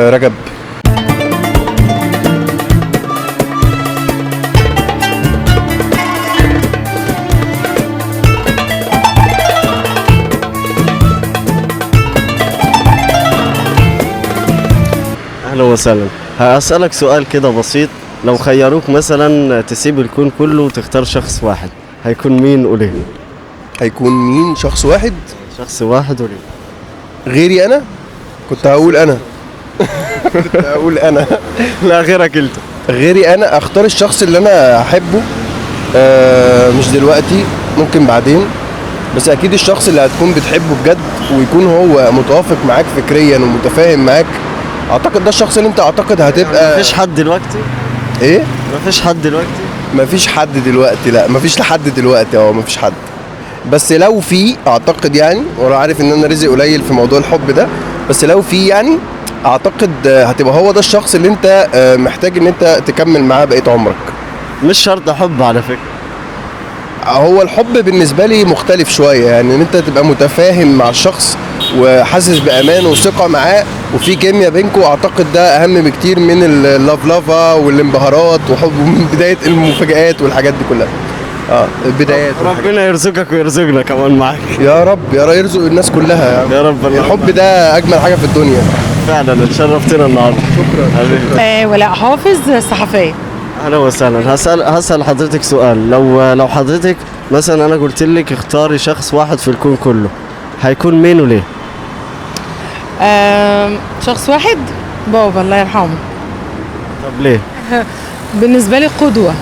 رجب. اهلا وسهلا. هسألك سؤال كده بسيط، لو خيروك مثلا تسيب الكون كله وتختار شخص واحد، هيكون مين وليه؟ هيكون مين؟ شخص واحد شخص واحد وليه؟ غيري انا. كنت هقول انا. كنت هقول انا. لا غيرك انت. غيري انا اختار الشخص اللي انا احبه. مش دلوقتي، ممكن بعدين، بس اكيد الشخص اللي هتكون بتحبه بجد ويكون هو متوافق معاك فكريا ومتفاهم معاك، اعتقد ده الشخص اللي انت اعتقد هتبقى. مفيش حد دلوقتي؟ ايه؟ مفيش حد دلوقتي؟ مفيش حد دلوقتي، لا مفيش لحد دلوقتي، مفيش حد. بس لو في اعتقد يعني، وانا عارف ان انا رزق قليل في موضوع الحب ده، بس لو في يعني اعتقد هتبقى هو ده الشخص اللي انت محتاج ان انت تكمل معاه بقية عمرك. مش شرط حب على فكرة. هو الحب بالنسبة لي مختلف شوية، يعني ان انت تبقى متفاهم مع الشخص وحاسس بامان وثقة معاه وفي كيمياء بينكم، اعتقد ده اهم بكتير من اللاف لافا والانبهارات وحب من بداية المفاجآت والحاجات دي كلها. البدايات ربنا يرزقك ويرزقنا كمان معاك. يا رب يا رب، يرزق الناس كلها يعني. يا رب. الحب ده اجمل حاجة في الدنيا. فعلا اتشرفتنا النهارده. شكرا حبيبي. ولاء حافظ، صحفية. اهلا وسهلا. هسأل حضرتك سؤال، لو حضرتك مثلا انا قلت لك اختاري شخص واحد في الكون كله، هيكون مين وليه؟ شخص واحد، بابا الله يرحمه. طب ليه؟ بالنسبة لي قدوة،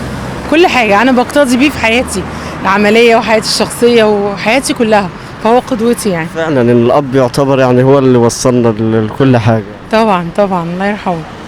كل حاجة أنا بقتدي بيه في حياتي العملية وحياتي الشخصية وحياتي كلها، فهو قدوتي يعني. فعلا الاب يعتبر يعني هو اللي وصلنا لكل حاجه. طبعا طبعا الله يرحمه.